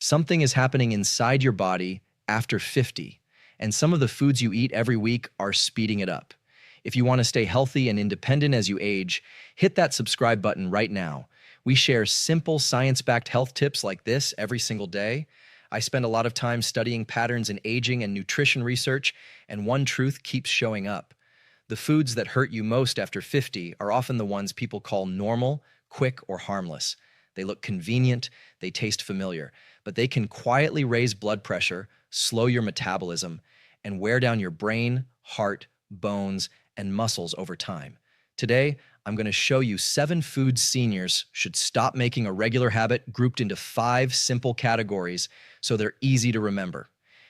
Something is happening inside your body after 50, and some of the foods you eat every week are speeding it up. If you want to stay healthy and independent as you age, hit that subscribe button right now. We share simple science-backed health tips like this every single day. I spend a lot of time studying patterns in aging and nutrition research, and one truth keeps showing up. The foods that hurt you most after 50 are often the ones people call normal, quick, or harmless. They look convenient, they taste familiar, but they can quietly raise blood pressure, slow your metabolism, and wear down your brain, heart, bones, and muscles over time. Today, I'm going to show you 7 foods seniors should stop making a regular habit grouped into 5 simple categories so they're easy to remember.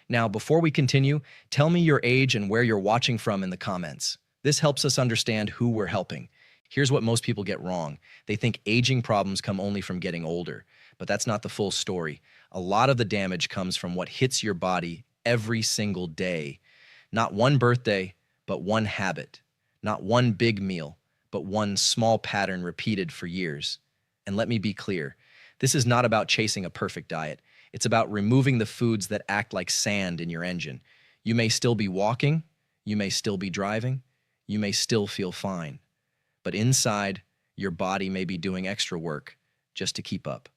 Now, before we continue, tell me your age and where you're watching from in the comments. This helps us understand who we're helping. Here's what most people get wrong. They think aging problems come only from getting older, but that's not the full story. A lot of the damage comes from what hits your body every single day. Not one birthday, but one habit. Not one big meal, but one small pattern repeated for years. And let me be clear, this is not about chasing a perfect diet. It's about removing the foods that act like sand in your engine. You may still be walking, you may still be driving, you may still feel fine. But inside, your body may be doing extra work just to keep up.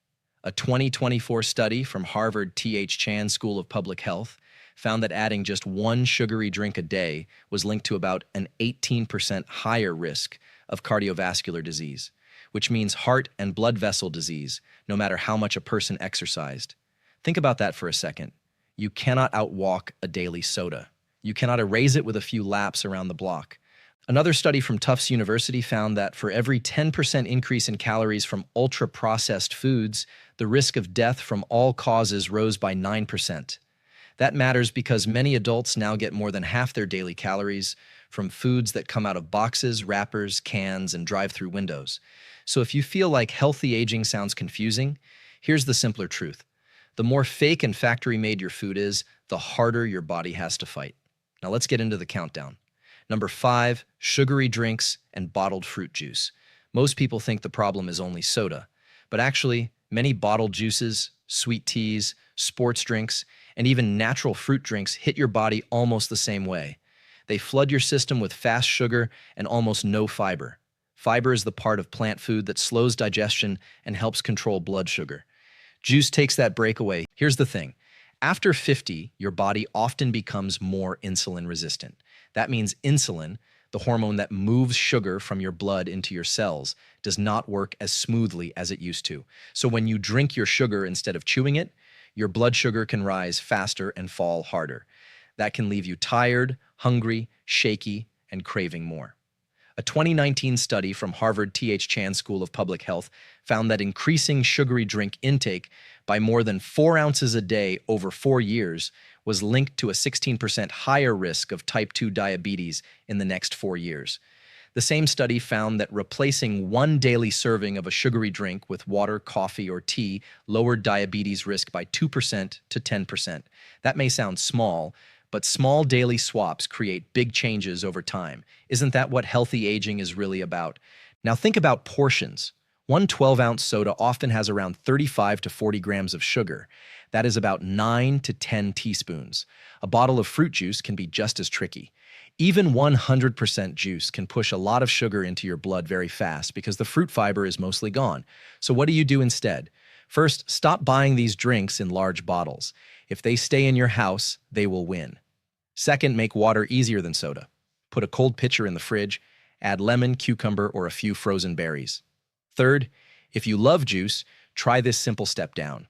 A 2024 study from Harvard T.H. Chan School of Public Health found that adding just one sugary drink a day was linked to about an 18% higher risk of cardiovascular disease, which means heart and blood vessel disease, no matter how much a person exercised. Think about that for a second. You cannot outwalk a daily soda. You cannot erase it with a few laps around the block. Another study from Tufts University found that for every 10% increase in calories from ultra-processed foods, the risk of death from all causes rose by 9%. That matters because many adults now get more than half their daily calories from foods that come out of boxes, wrappers, cans, and drive-through windows. So if you feel like healthy aging sounds confusing, here's the simpler truth. The more fake and factory-made your food is, the harder your body has to fight. Now let's get into the countdown. Number 5, sugary drinks and bottled fruit juice. Most people think the problem is only soda, but actually, many bottled juices, sweet teas, sports drinks, and even natural fruit drinks hit your body almost the same way. They flood your system with fast sugar and almost no fiber. Fiber is the part of plant food that slows digestion and helps control blood sugar. Juice takes that break away. Here's the thing. After 50, your body often becomes more insulin resistant. That means insulin, the hormone that moves sugar from your blood into your cells, does not work as smoothly as it used to. So when you drink your sugar instead of chewing it, your blood sugar can rise faster and fall harder. That can leave you tired, hungry, shaky, and craving more. A 2019 study from Harvard T.H. Chan School of Public Health found that increasing sugary drink intake by more than 4 ounces a day over 4 years was linked to a 16% higher risk of type 2 diabetes in the next 4 years. The same study found that replacing one daily serving of a sugary drink with water, coffee, or tea lowered diabetes risk by 2% to 10%. That may sound small, but small daily swaps create big changes over time. Isn't that what healthy aging is really about? Now think about portions. One 12-ounce soda often has around 35 to 40 grams of sugar. That is about 9 to 10 teaspoons. A bottle of fruit juice can be just as tricky. Even 100% juice can push a lot of sugar into your blood very fast because the fruit fiber is mostly gone. So what do you do instead? First, stop buying these drinks in large bottles. If they stay in your house, they will win. Second, make water easier than soda. Put a cold pitcher in the fridge, add lemon, cucumber, or a few frozen berries. Third, if you love juice, try this simple step down.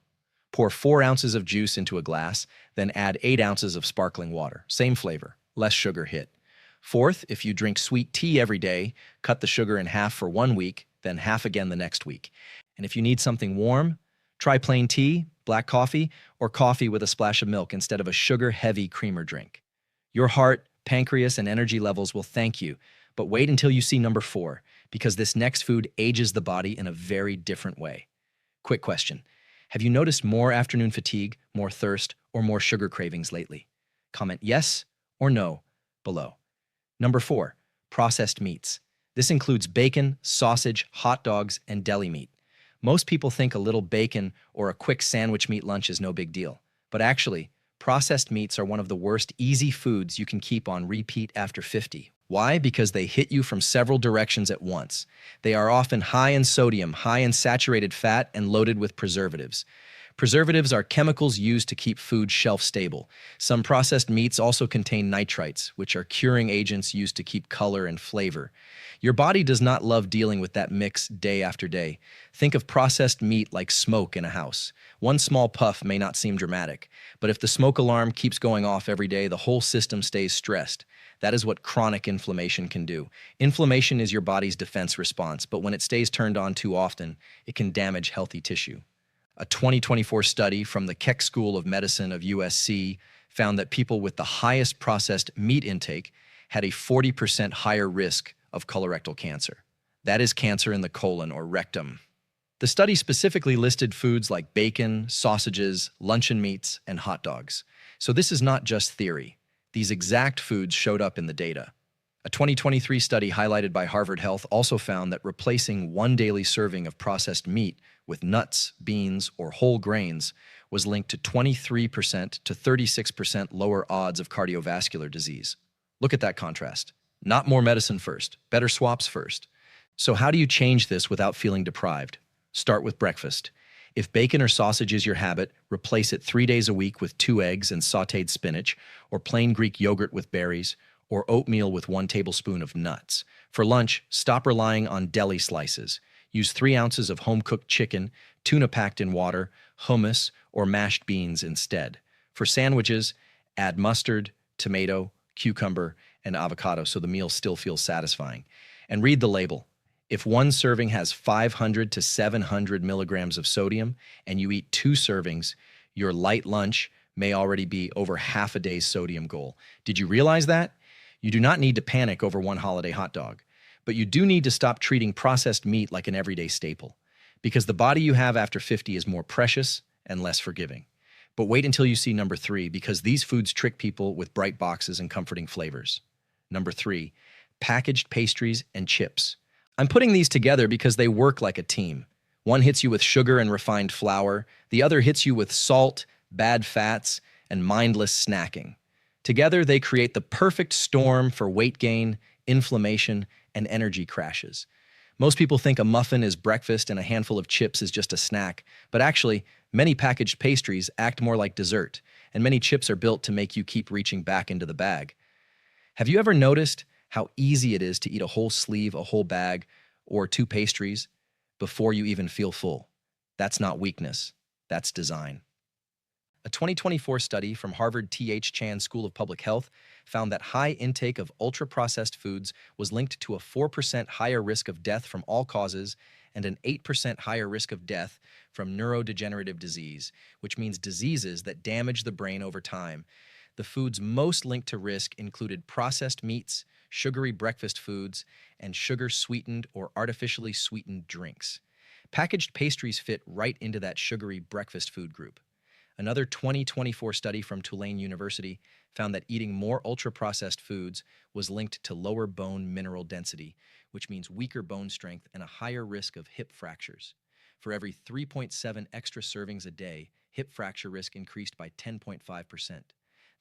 Pour 4 ounces of juice into a glass, then add 8 ounces of sparkling water. Same flavor, less sugar hit. Fourth, if you drink sweet tea every day, cut the sugar in half for 1 week, then half again the next week. And if you need something warm, try plain tea, black coffee, or coffee with a splash of milk instead of a sugar-heavy creamer drink. Your heart, pancreas, and energy levels will thank you, but wait until you see number 4, because this next food ages the body in a very different way. Quick question. Have you noticed more afternoon fatigue, more thirst, or more sugar cravings lately? Comment yes or no below. Number 4, processed meats. This includes bacon, sausage, hot dogs, and deli meat. Most people think a little bacon or a quick sandwich meat lunch is no big deal. But actually, processed meats are one of the worst easy foods you can keep on repeat after 50. Why? Because they hit you from several directions at once. They are often high in sodium, high in saturated fat, and loaded with preservatives. Preservatives are chemicals used to keep food shelf stable. Some processed meats also contain nitrites, which are curing agents used to keep color and flavor. Your body does not love dealing with that mix day after day. Think of processed meat like smoke in a house. One small puff may not seem dramatic, but if the smoke alarm keeps going off every day, the whole system stays stressed. That is what chronic inflammation can do. Inflammation is your body's defense response, but when it stays turned on too often, it can damage healthy tissue. A 2024 study from the Keck School of Medicine of USC found that people with the highest processed meat intake had a 40% higher risk of colorectal cancer. That is cancer in the colon or rectum. The study specifically listed foods like bacon, sausages, luncheon meats, and hot dogs. So this is not just theory. These exact foods showed up in the data. A 2023 study highlighted by Harvard Health also found that replacing one daily serving of processed meat with nuts, beans, or whole grains was linked to 23% to 36% lower odds of cardiovascular disease. Look at that contrast. Not more medicine first, better swaps first. So how do you change this without feeling deprived? Start with breakfast. If bacon or sausage is your habit, replace it 3 days a week with 2 eggs and sautéed spinach, or plain Greek yogurt with berries, or oatmeal with 1 tablespoon of nuts. For lunch, stop relying on deli slices. Use 3 ounces of home-cooked chicken, tuna packed in water, hummus, or mashed beans instead. For sandwiches, add mustard, tomato, cucumber, and avocado so the meal still feels satisfying. And read the label. If one serving has 500 to 700 milligrams of sodium and you eat 2 servings, your light lunch may already be over half a day's sodium goal. Did you realize that? You do not need to panic over one holiday hot dog, but you do need to stop treating processed meat like an everyday staple, because the body you have after 50 is more precious and less forgiving. But wait until you see number 3, because these foods trick people with bright boxes and comforting flavors. Number 3, packaged pastries and chips. I'm putting these together because they work like a team. One hits you with sugar and refined flour, the other hits you with salt, bad fats, and mindless snacking. Together, they create the perfect storm for weight gain, inflammation, and energy crashes. Most people think a muffin is breakfast and a handful of chips is just a snack, but actually, many packaged pastries act more like dessert, and many chips are built to make you keep reaching back into the bag. Have you ever noticed how easy it is to eat a whole sleeve, a whole bag, or 2 pastries before you even feel full? That's not weakness, that's design. A 2024 study from Harvard T.H. Chan School of Public Health found that high intake of ultra-processed foods was linked to a 4% higher risk of death from all causes and an 8% higher risk of death from neurodegenerative disease, which means diseases that damage the brain over time. The foods most linked to risk included processed meats, sugary breakfast foods, and sugar-sweetened or artificially sweetened drinks. Packaged pastries fit right into that sugary breakfast food group. Another 2024 study from Tulane University found that eating more ultra-processed foods was linked to lower bone mineral density, which means weaker bone strength and a higher risk of hip fractures. For every 3.7 extra servings a day, hip fracture risk increased by 10.5%.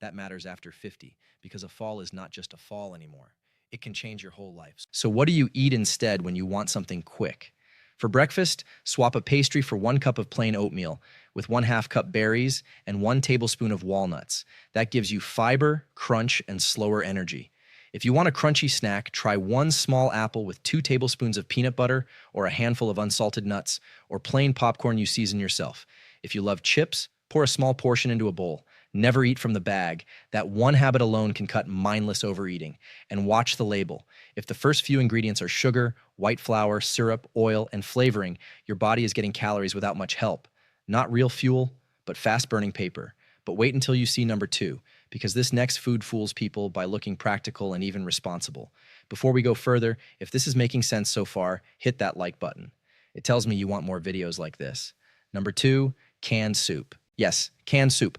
That matters after 50, because a fall is not just a fall anymore. It can change your whole life. So what do you eat instead when you want something quick? For breakfast, swap a pastry for 1 cup of plain oatmeal with 1/2 cup berries and 1 tablespoon of walnuts. That gives you fiber, crunch, and slower energy. If you want a crunchy snack, try 1 small apple with 2 tablespoons of peanut butter or a handful of unsalted nuts or plain popcorn you season yourself. If you love chips, pour a small portion into a bowl. Never eat from the bag. That one habit alone can cut mindless overeating. And watch the label. If the first few ingredients are sugar, white flour, syrup, oil, and flavoring, your body is getting calories without much help. Not real fuel, but fast-burning paper. But wait until you see number 2, because this next food fools people by looking practical and even responsible. Before we go further, if this is making sense so far, hit that like button. It tells me you want more videos like this. Number 2, canned soup. Yes, canned soup.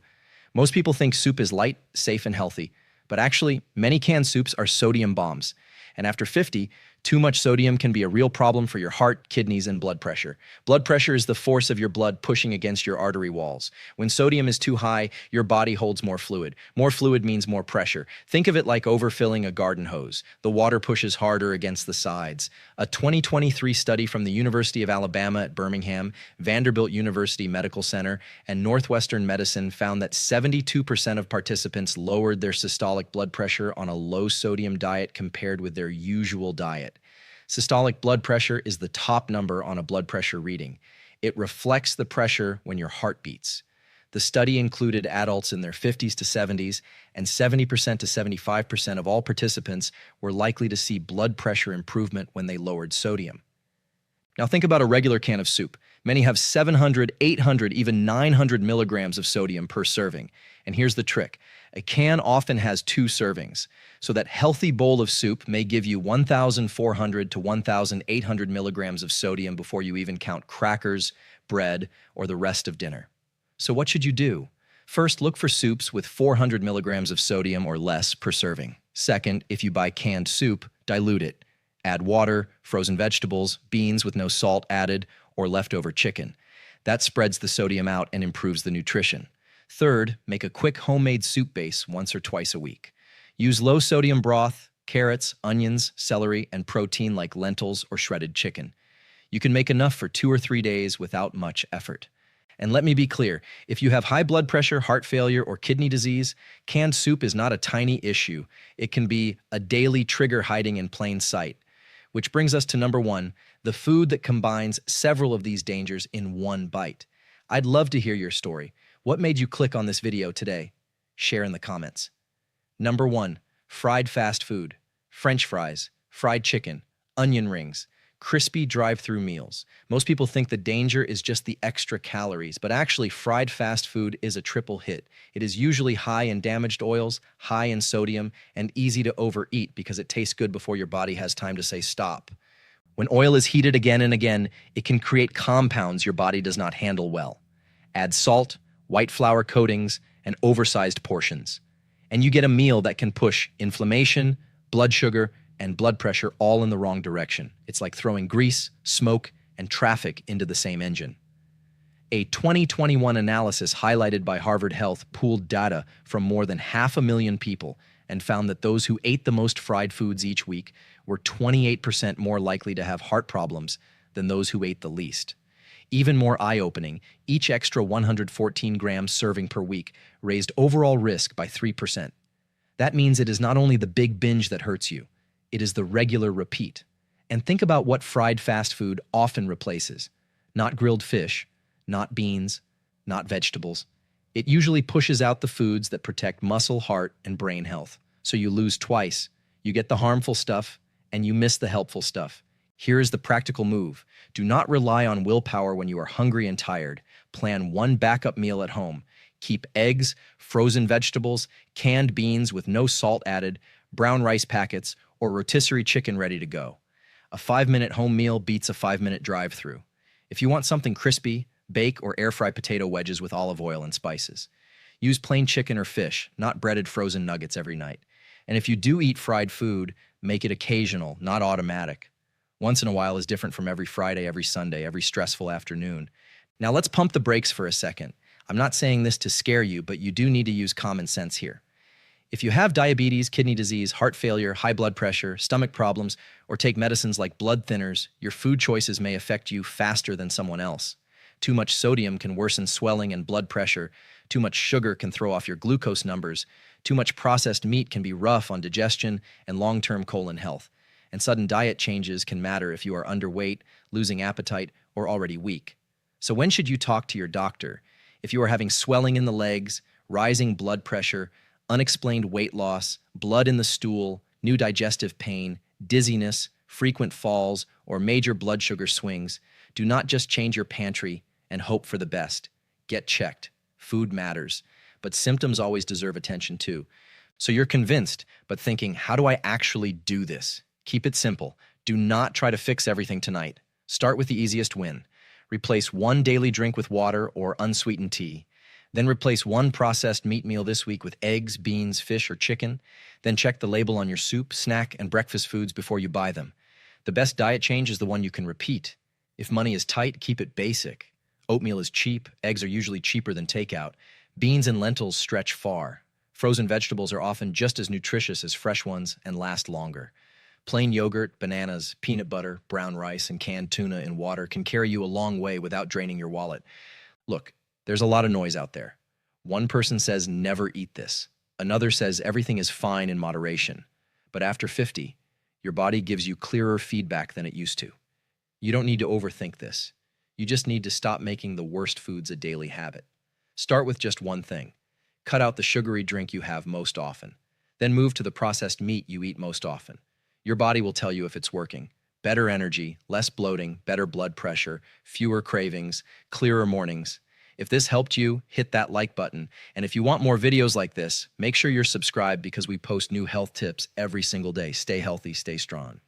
Most people think soup is light, safe, and healthy, but actually, many canned soups are sodium bombs. And after 50, Too much sodium can be a real problem for your heart, kidneys, and blood pressure. Blood pressure is the force of your blood pushing against your artery walls. When sodium is too high, your body holds more fluid. More fluid means more pressure. Think of it like overfilling a garden hose. The water pushes harder against the sides. A 2023 study from the University of Alabama at Birmingham, Vanderbilt University Medical Center, and Northwestern Medicine found that 72% of participants lowered their systolic blood pressure on a low-sodium diet compared with their usual diet. Systolic blood pressure is the top number on a blood pressure reading. It reflects the pressure when your heart beats. The study included adults in their 50s to 70s, and 70% to 75% of all participants were likely to see blood pressure improvement when they lowered sodium. Now think about a regular can of soup. Many have 700, 800, even 900 milligrams of sodium per serving. And here's the trick. A can often has 2 servings, so that healthy bowl of soup may give you 1,400 to 1,800 milligrams of sodium before you even count crackers, bread, or the rest of dinner. So what should you do? First, look for soups with 400 milligrams of sodium or less per serving. Second, if you buy canned soup, dilute it. Add water, frozen vegetables, beans with no salt added, or leftover chicken. That spreads the sodium out and improves the nutrition. Third, make a quick homemade soup base once or twice a week. Use low-sodium broth, carrots, onions, celery, and protein like lentils or shredded chicken. You can make enough for 2 or 3 days without much effort. And let me be clear, if you have high blood pressure, heart failure, or kidney disease, canned soup is not a tiny issue. It can be a daily trigger hiding in plain sight. Which brings us to number 1, the food that combines several of these dangers in one bite. I'd love to hear your story. What made you click on this video today? Share in the comments. Number 1, fried fast food. French fries, fried chicken, onion rings, crispy drive-through meals. Most people think the danger is just the extra calories, but actually fried fast food is a triple hit. It is usually high in damaged oils, high in sodium, and easy to overeat because it tastes good before your body has time to say stop. When oil is heated again and again, it can create compounds your body does not handle well. Add salt, white flour coatings, and oversized portions. And you get a meal that can push inflammation, blood sugar, and blood pressure all in the wrong direction. It's like throwing grease, smoke, and traffic into the same engine. A 2021 analysis highlighted by Harvard Health pooled data from more than 500,000 people and found that those who ate the most fried foods each week were 28% more likely to have heart problems than those who ate the least. Even more eye-opening, each extra 114 grams serving per week raised overall risk by 3%. That means it is not only the big binge that hurts you, it is the regular repeat. And think about what fried fast food often replaces. Not grilled fish, not beans, not vegetables. It usually pushes out the foods that protect muscle, heart, and brain health. So you lose twice. You get the harmful stuff, and you miss the helpful stuff. Here is the practical move. Do not rely on willpower when you are hungry and tired. Plan one backup meal at home. Keep eggs, frozen vegetables, canned beans with no salt added, brown rice packets, or rotisserie chicken ready to go. A 5-minute home meal beats a 5-minute drive-through. If you want something crispy, bake or air fry potato wedges with olive oil and spices. Use plain chicken or fish, not breaded frozen nuggets every night. And if you do eat fried food, make it occasional, not automatic. Once in a while is different from every Friday, every Sunday, every stressful afternoon. Now let's pump the brakes for a second. I'm not saying this to scare you, but you do need to use common sense here. If you have diabetes, kidney disease, heart failure, high blood pressure, stomach problems, or take medicines like blood thinners, your food choices may affect you faster than someone else. Too much sodium can worsen swelling and blood pressure. Too much sugar can throw off your glucose numbers. Too much processed meat can be rough on digestion and long-term colon health. And sudden diet changes can matter if you are underweight, losing appetite, or already weak. So when should you talk to your doctor? If you are having swelling in the legs, rising blood pressure, unexplained weight loss, blood in the stool, new digestive pain, dizziness, frequent falls, or major blood sugar swings, do not just change your pantry and hope for the best. Get checked. Food matters, but symptoms always deserve attention too. So you're convinced, but thinking, how do I actually do this? Keep it simple. Do not try to fix everything tonight. Start with the easiest win. Replace one daily drink with water or unsweetened tea. Then replace one processed meat meal this week with eggs, beans, fish, or chicken. Then check the label on your soup, snack, and breakfast foods before you buy them. The best diet change is the one you can repeat. If money is tight, keep it basic. Oatmeal is cheap, eggs are usually cheaper than takeout. Beans and lentils stretch far. Frozen vegetables are often just as nutritious as fresh ones and last longer. Plain yogurt, bananas, peanut butter, brown rice, and canned tuna in water can carry you a long way without draining your wallet. Look, there's a lot of noise out there. One person says never eat this. Another says everything is fine in moderation. But after 50, your body gives you clearer feedback than it used to. You don't need to overthink this. You just need to stop making the worst foods a daily habit. Start with just one thing. Cut out the sugary drink you have most often. Then move to the processed meat you eat most often. Your body will tell you if it's working. Better energy, less bloating, better blood pressure, fewer cravings, clearer mornings. If this helped you, hit that like button. And if you want more videos like this, make sure you're subscribed because we post new health tips every single day. Stay healthy, stay strong.